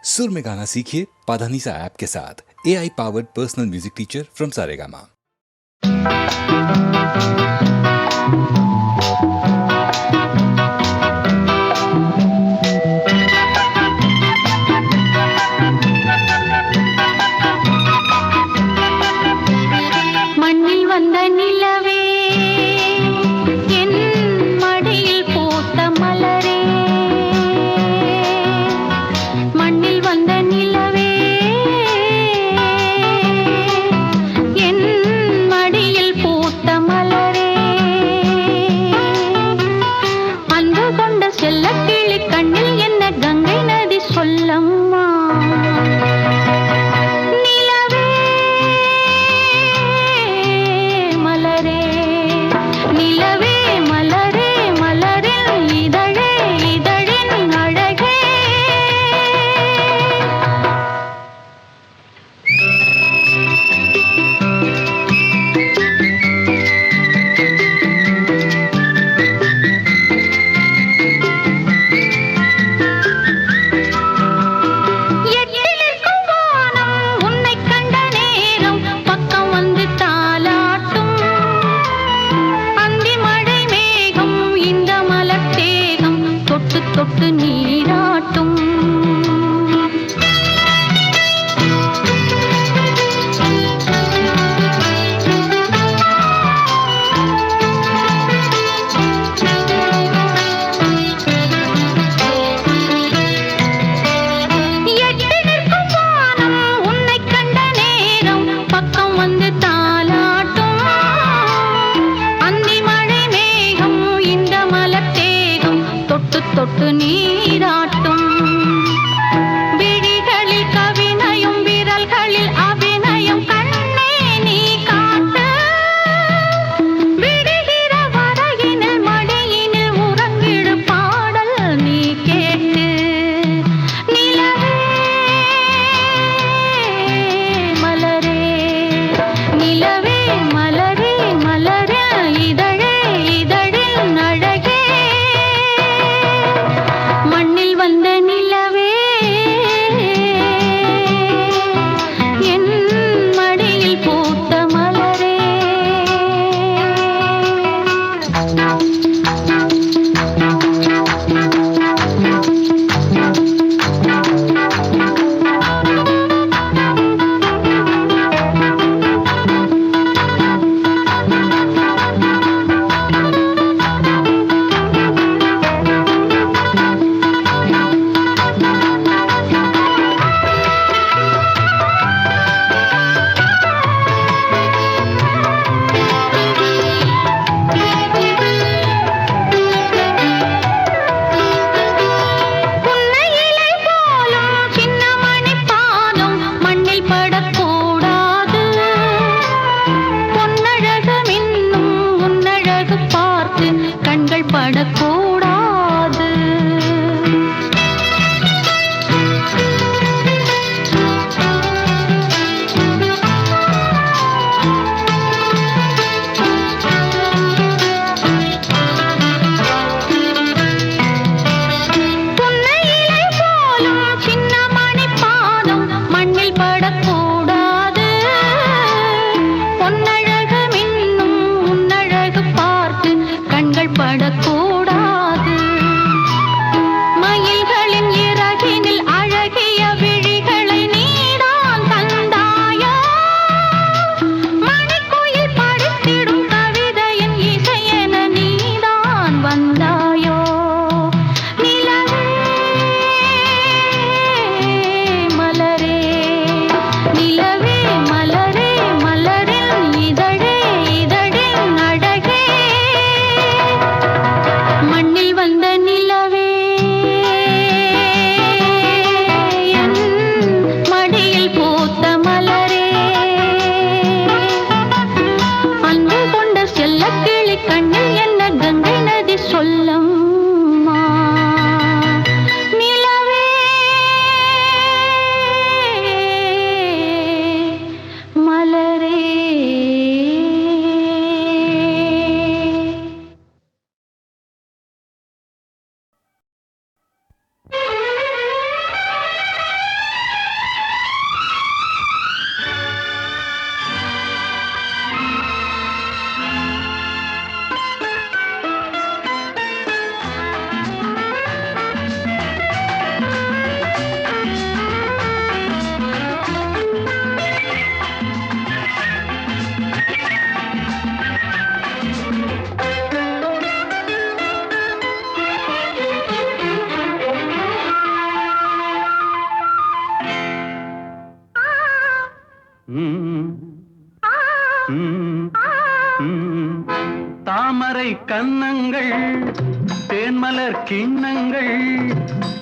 सुर में गाना सीखिए पाधानीसा ऐप के साथ। AI powered personal music teacher from Saregama. மண்ணில் வந்த நிலவே என் மடியில் பூத்த மலரே, மண்ணில் வந்த நிலவே என் மடியில் பூத்த ம், ம். தாமரை கன்னங்கள் தேன்மலர் கிண்ணங்கள்,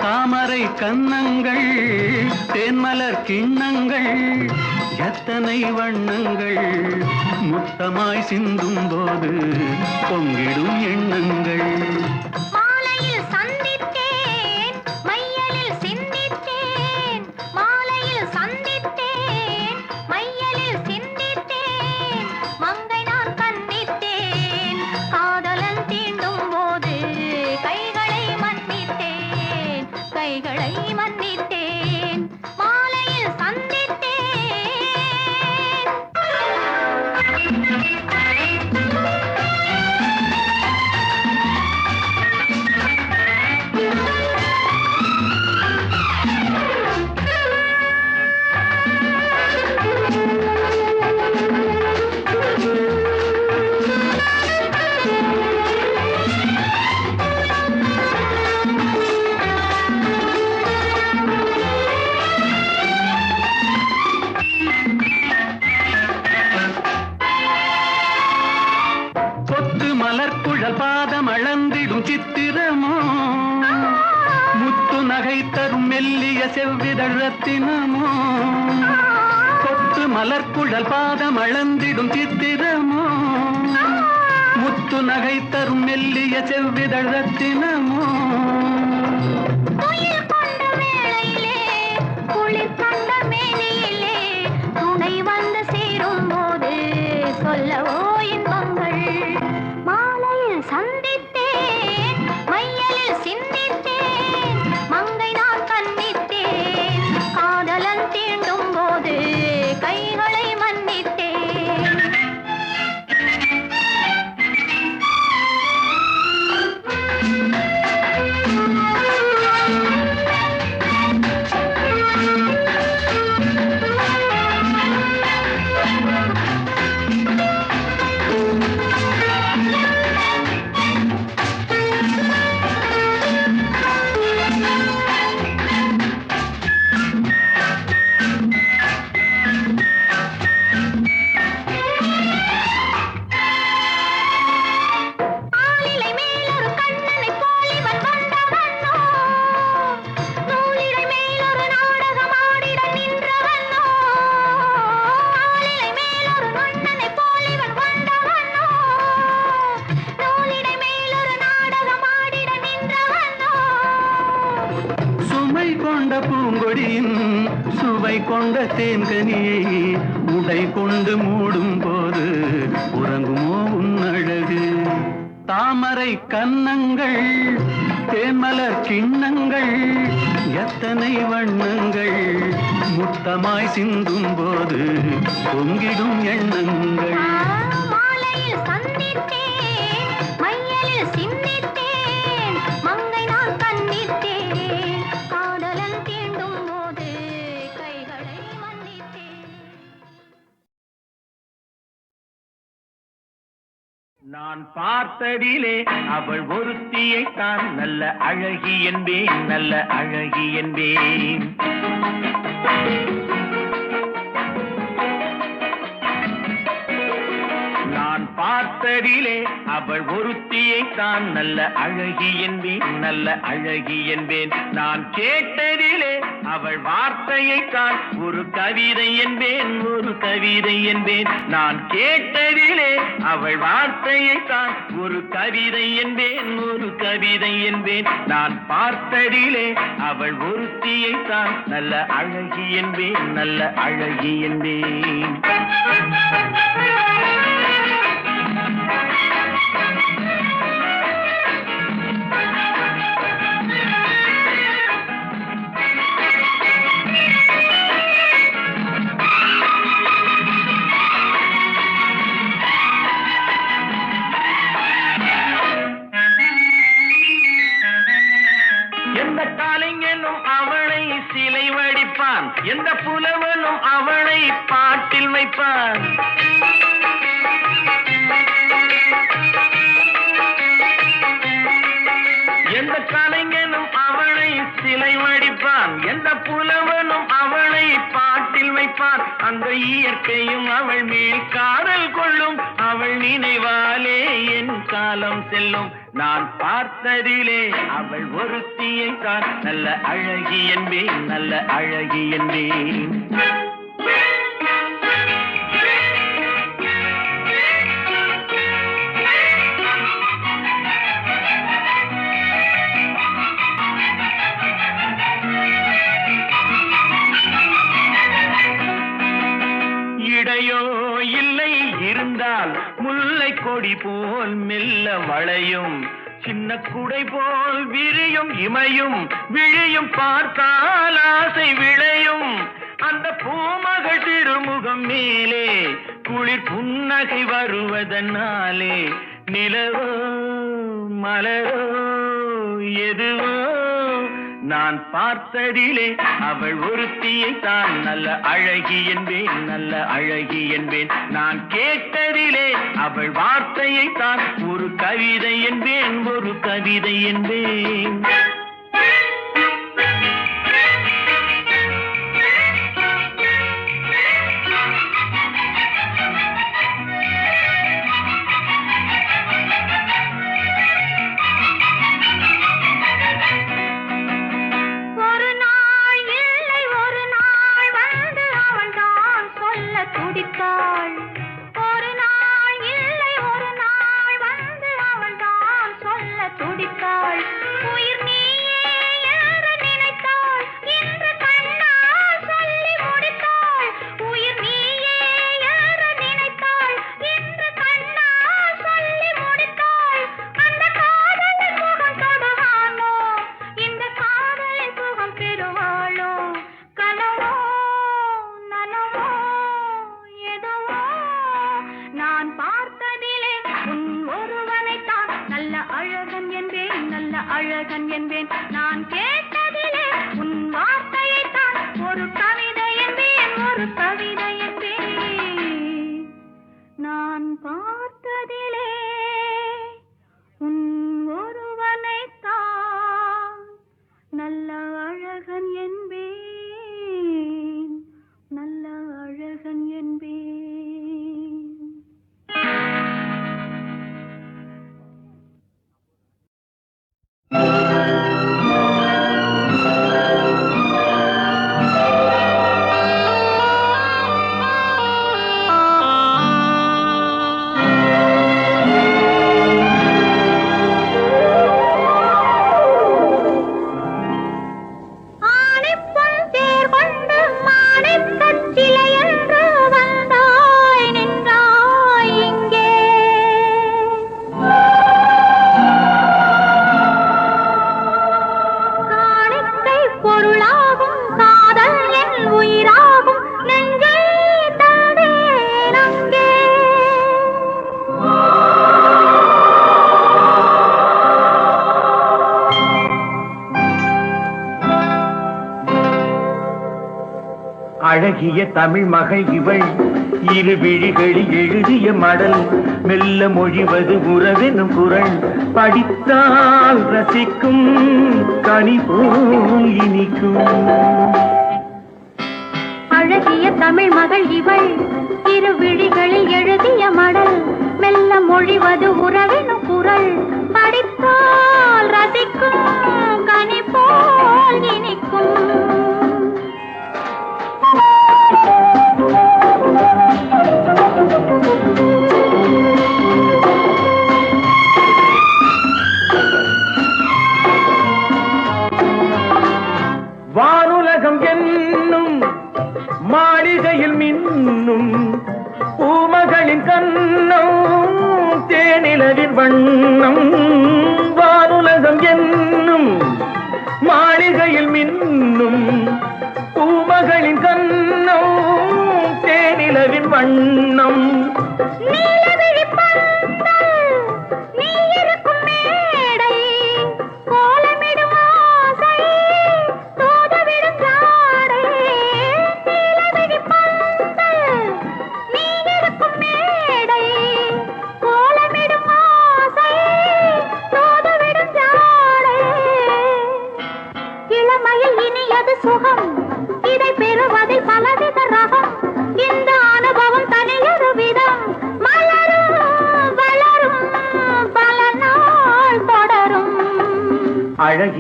தாமரை கன்னங்கள் தேன்மலர் கிண்ணங்கள், எத்தனை வண்ணங்கள் முத்தமாய் சிந்தும் போது பொங்கிடும் எண்ணங்கள். மாலையில் சந்தித்தேன் மையலில் சிந்தித்தேன், மாலையில் சந்தித்தேன் மையலில் சிந்தித்தேன், மங்கை நான் கண்ணித்தேன் காதலன் தீண்டும் போது கைகளை மன்னித்தேன், கைகளை மன்னித்தேன், மாலையில் சந்தித்தேன். கொத்து மலர்குழல் பாதம் அளந்திடும் சித்திரமோ, முத்து நகை தரும் மெல்லிய செவ்விதழ் ரத்தினமோ. கொத்து மலர்குழல் பாதம் அளந்திடும் சித்திரமோ, முத்து நகை தரும் மெல்லிய செவ்விதழ் ரத்தினமோ. துயில் கொண்ட வேளையிலே குளிர் கண்ட மேனியிலே துணை வந்து சேரும் போது சொல்லவோ இன்பங்கள். மாலையில் சந்தித்தேன் மையலில் சிந்தித்தேன், மங்கை நான் கண்ணித்தேன் காதலன் தீண்டும் போது கைகளை மன்னித்தேன். ஆலிலை மேலொரு கண்ணனைப் போல் இவன் வந்தவனோ, நூலிழை மேலொரு நாடகம் ஆடிட நின்றவனோ. ஆலிலை மேலொரு கண்ணனைப் போல் இவன் வந்தவனோ, நூலிழை மேலொரு நாடகம் ஆடிட நின்றவனோ. சுமை கொண்ட பூங்கொடியின் சுவை கொண்ட தேன்கனியை உடை கொண்டு மூடும் போது உறங்குமோ உன் அழகு. தாமரை கன்னங்கள் தேன்மலர் கிண்ணங்கள், எத்தனை வண்ணங்கள் முத்தமாய் சிந்தும் போது பொங்கிடும் எண்ணங்கள். மாலையில் சந்தித்தேன் மையலில் சிந்தித்தேன், மங்கை நான் கண்ணித்தேன் காதலன் தீண்டும் போது கைகளை மன்னித்தேன். நான் பார்த்ததிலே அவள் ஒருத்தியை தான் நல்ல அழகி என்பேன், நல்ல அழகி என்பேன். நான் பார்த்ததிலே அவள் ஒருத்தியை தான் நல்ல அழகி என்பேன், நல்ல அழகி என்பேன். நான் கேட்டதிலே அவள் வார்த்தையை தான் ஒரு கவிதை என்பேன், ஒரு கவிதை என்பேன். நான் கேட்டதிலே அவள் வார்த்தையை தான் ஒரு கவிதை என்பேன், ஒரு கவிதை என்பேன். நான் பார்த்ததிலே அவள் ஒருத்தியை தான் நல்ல அழகி என்பேன், நல்ல அழகி என்பேன். எந்த காலைஞனும் அவளை சிலை வடிப்பான், எந்த புலவனும் அவளை பாட்டில் வைப்பான். எந்த கலைஞனும் அவளை சிலை வடிப்பான், எந்த புலவனும் அவளை பாட்டில் வைப்பான் அந்த இயற்கையும் அவள் மேல் காதல் கொள்ளும் அவள் நினைவாலே என் காலம் செல்லும் நான் பார்த்ததிலே அவள் ஒருத்தியை தான் நல்ல அழகி என்பேன் நல்ல அழகி என்பேன் இடையோ இல்லை இருந்தால் முல்லை கொடி போல் மெல்ல வளையும் சின்ன குடை போல் விரியும் இமையும் விழியும் பார்த்தால் ஆசை விளையும் அந்த பூமகள் திருமுகம் மேலே குளிர் புன்னகை வருவதனாலே நிலவோ மலரோ எதுவோ நான் பார்த்ததிலே அவள் ஒருத்தியை தான் நல்ல அழகி என்பேன் நல்ல அழகி என்பேன் நான் கேட்டதிலே அவள் வார்த்தையை தான் ஒரு கவிதை என்பேன் ஒரு கவிதை என்பேன் அழகன் என்பேன் நான் கேட்டதிலே உன் வார்த்தையை தான் ஒரு கவிதை என்பேன் ஒரு கவிதை என்பேன் நான் பார்த்ததிலே உன் ஒருவனை தான் நல்ல அழகன் என்பேன் நல்ல அழகன் என்பேன் அழகிய தமிழ் மகள் இவள் இரு விழிகளில் எழுதிய மடல் மெல்ல மொழிவது உறவெனும் குரல் படித்தால் ரசிக்கும் கனி போல் இனிக்கும் அழகிய தமிழ் மகள் இவள் இரு விழிகளில் எழுதிய மடல் மெல்ல மொழிவது உறவெனும் குரல் படித்தால் ரசிக்கும் கனி போல் இனிக்கும் வானுலகம் என்னும் மாளிகையில் மின்னும் பூமகளின் கண்ணம் தேனிலவின் வண்ணம் வானுலகம் என்னும் மாளிகையில் மின்னும் பூமகளின் கண்ணம் தேனிலவின் வண்ணம் சுகம்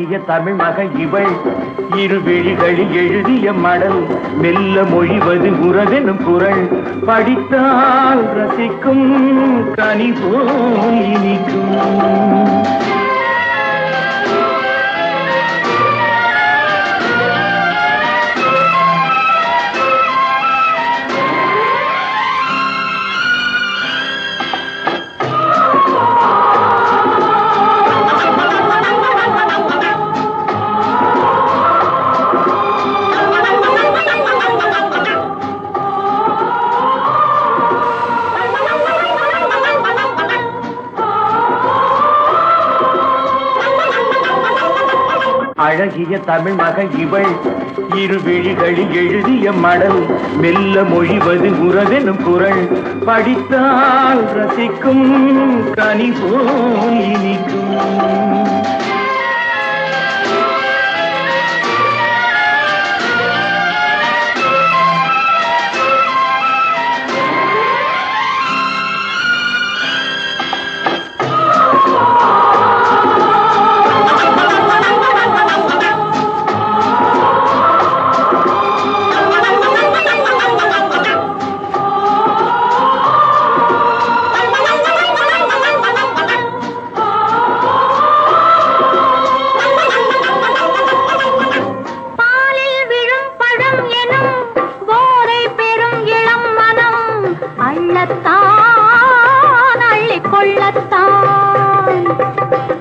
அழகிய தமிழ் மகள் இவள் இரு விழிகளில் எழுதிய மடல் மெல்ல மொழிவது உறவெனும் குரல் படித்தால் ரசிக்கும் கனி போல் இனிக்கும் அழகிய தமிழ் மகள் இவள் இரு விழிகளில் எழுதிய மடல் மெல்ல மொழிவது உறவெனும் குரல் படித்தால் ரசிக்கும் கனி போல் இனிக்கும்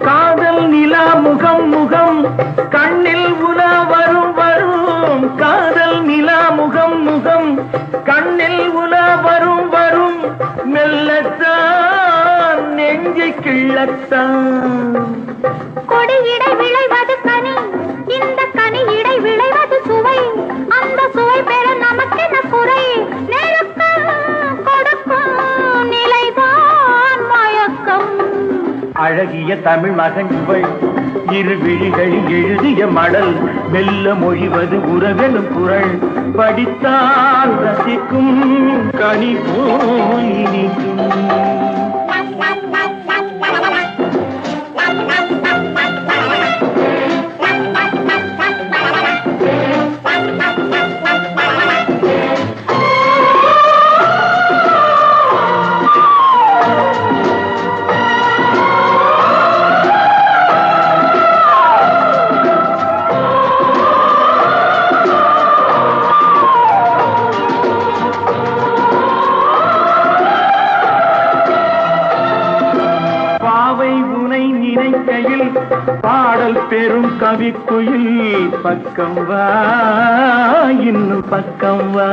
காதல் நிலா முகம் முகம் கண்ணில் உலா வரும் வரும் காதல் நிலா முகம் முகம் கண்ணில் உலா வரும் வரும் மெல்லத்தான் நெஞ்சை கிள்ளத்தான் கொடியிடை விளைவது கனி இந்த கனி இடை விளைவது சுவை அந்த சுவை பெற நமக்கென குறை கொடுக்கும் நிலைதான் மயக்கம் அழகிய தமிழ் மகன் இவள் இரு விழிகளில் எழுதிய மடல் மெல்ல மொழிவது உறவெனும் குரல் படித்தால் ரசிக்கும் கனி போல் இனிக்கும் பாடல் பெரும் கவிக்குயில் பக்கம் வா இன்னும் பக்கம் வா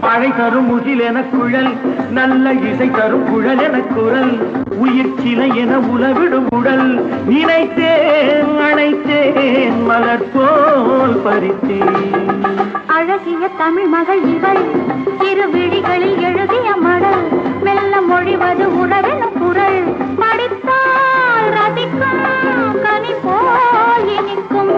மழை தரும் முகில் என குழல் நல்ல இசை தரும் குழல் என குரல் உயிர் சிலை என உலவிடும் உடல் நினைத்தேன் அணைத்தேன் மலர் போல் பறித்தேன் அழகிய தமிழ் மகள் இவள் இரு விழிகளில் எழுதிய மடல் மெல்ல மொழிவது உறவெனும் குரல் படித்தால் ரசிக்கும் கனி போல் இனிக்கும்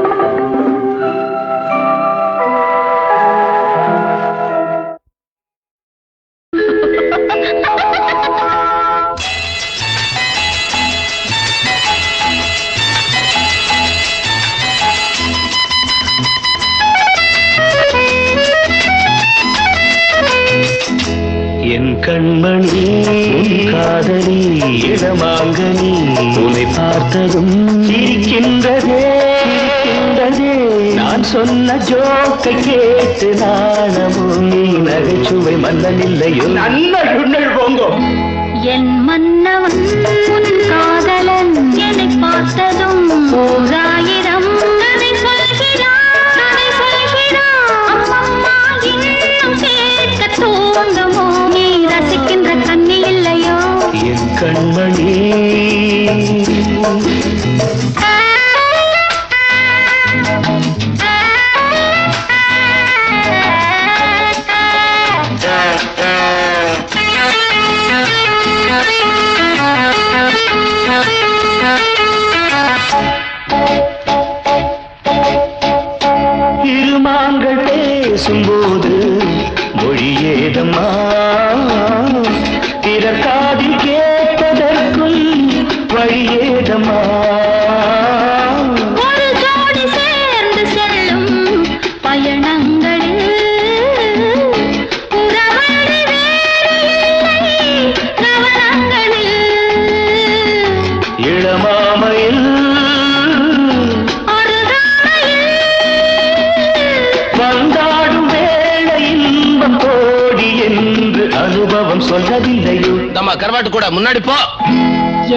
என் கண்மணி காதலி இடமாங்கனி உன்னை பார்த்ததும் சிரிக்கின்றதே நான் சொன்ன ஜோக்கை கேட்டு நாணமோ நீ நகைச்சுவை மன்னன் இல்லையோ நல்ல சுண்ணல் போங்கோ என் மன்னவன் உன் காதலன் என்னை பார்த்ததும் ஓராயிரம் கதை சொல்கிறான் அம்மம்மா இன்னும் கேட்க தூண்டுமோ நீ ரசிக்கின்ற கண்ணி இல்லையோ என் கண்மணி பேசும்போது மொழியேதம்மா பிறர் காதில் கேட்பதற்கும் வழியேதம்மா ஒரு ஜோடி சேர்ந்து செல்லும் பயணங்களில் உறவழி வேறு இல்லை கவனங்களில் இளமாமையில் வந்தாடும் வேளை இன்பம் கோடி என்று அனுபவம் சொல்லவில்லையோ தம்மா கரவாட்டு கூட முன்னாடி போ.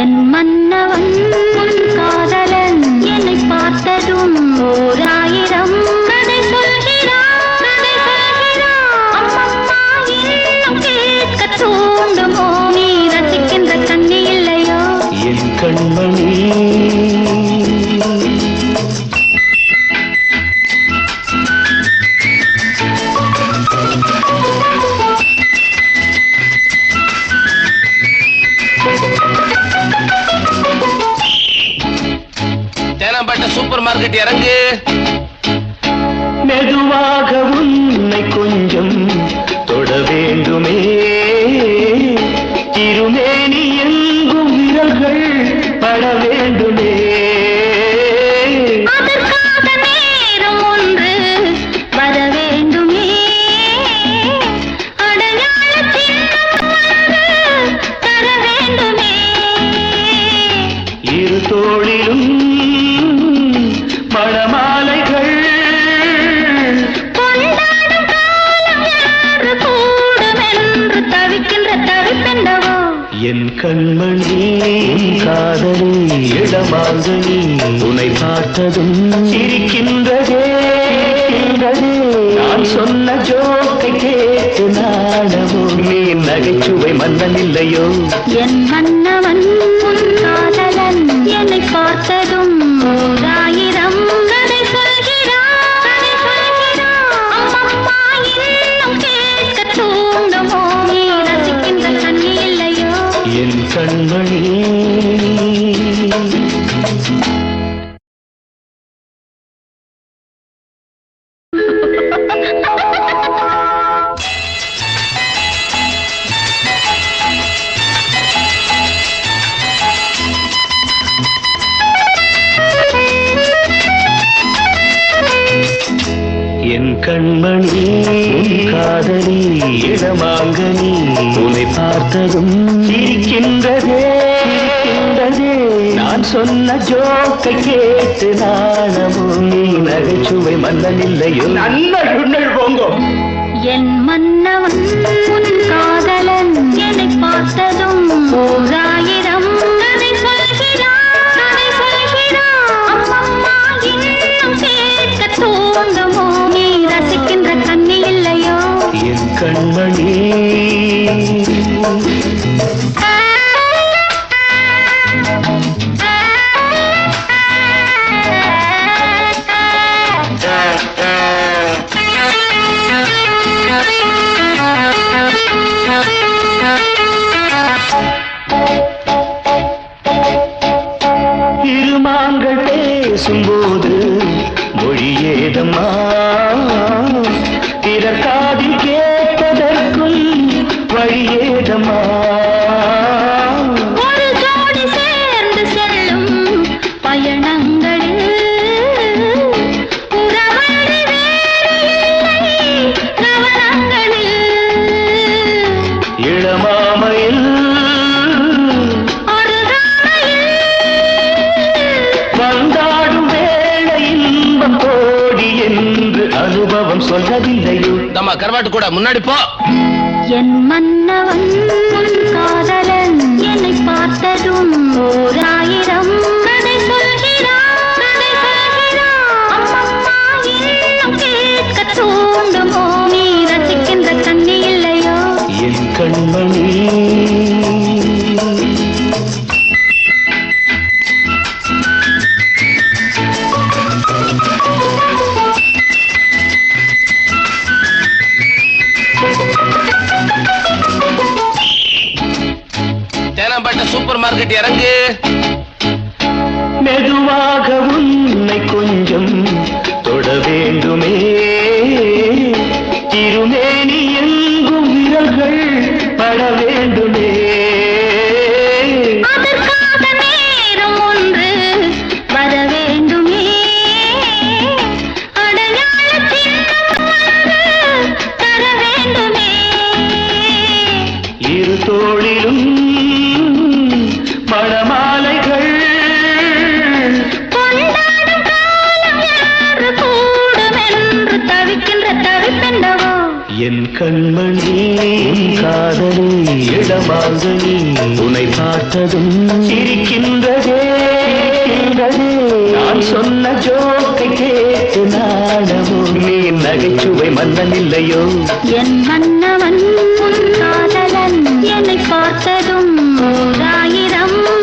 என் மன்னவன் உன் காதலன் என்னை பார்த்ததும் ஓராயிரம் கதை சொல்கிறான் அம்மம்மா இன்னும் கேட்க தூண்டுமோ நீ ரசிக்கின்ற கண்ணி இல்லையோ என் கண்மணி தேனாம்பேட்டை சூப்பர் மார்க்கெட் இறங்கு. மெதுவாக உன்னை கொஞ்சம் தொட வேண்டுமே திருமேனி எங்கும் விரல்கள் பட வேண்டுமே அதற்காக நேரம் ஒன்று வர வேண்டுமே அடையாள சின்னம் ஒன்று தர வேண்டுமே இரு தோளிலும் மணமாலைகள் கொண்டாடும் காலம் யாரு கூடும் என்று தவிக்கின்ற தவிப்பெண்டவோ என் கண்மணி காதலி இடமாங்கனி உன்னை பார்த்ததும் சிரிக்கின்றதே நான் சொன்ன ஜோக்கை கேட்டு நாடமோ நீ நகைச்சுவை மன்னன் இல்லையோ என் மன்னவன் உன் காதலன் என்னை பார்த்ததும் ஓராயிரம் கதை சொல்கிறான் அம்மம்மா இன்னும் கேட்க தூண்டுமோ நீ ரசிக்கின்ற கண்ணி இல்லையோ என் கண்மணி என் கண்மணி உன் காதலி இடமாங்கனி உன்னை பார்த்ததும் சிரிக்கின்றதே நான் சொன்ன ஜோக்கை கேட்டு நாணமோ நீ நகைச்சுவை மன்னன் இல்லையோ நல்ல போங்கோ என் மன்னவன் உன் காதலன் என்னை பார்த்ததும் ஓராயிரம் கதை சொல்கிறான் அம்மம்மா இன்னும் கேட்க தூண்டுமோ நீ ரசிக்கின்ற கண்ணி இல்லையோ என் கண்மணி திருமாங்கள் பேசும்போது மொழியேதம்மா பிறர் காதில் கேட்பதற்கும் வழியேதம்மா ஒரு ஜோடி சேர்ந்து செல்லும் பயணங்களில் உறவழி வேறு இல்லை கவனங்களில் இளமாமையில் வந்தாடும் வேளை இன்பம் கோடி என்று அனுபவம் சொல்லவில்லையோ தம்மா கரவாட்டு கூட முன்னாடி போ. என் மன்னவன் உன் காதலன் என்னை பார்த்ததும் ஓராயிரம் கதை சொல்கிறான் அம்மம்மா இன்னும் கேட்க தூண்டுமோ நீ ரசிக்கின்ற கண்ணி இல்லையோ என் கண்மணி தேனாம்பேட்டை சூப்பர் மார்க்கெட் இறங்கு. மெதுவாக உன்னை கொஞ்சம் தொட வேண்டுமே கண்மணி காதலி இடமாங்கனி உன்னை பார்த்ததும் சிரிக்கின்றதே நான் சொன்ன ஜோக்கை கேட்டு நாடமோ நீ நகைச்சுவை மன்னன் இல்லையோ என் மன்னவன் காதலன் என்னை பார்த்ததும் 1000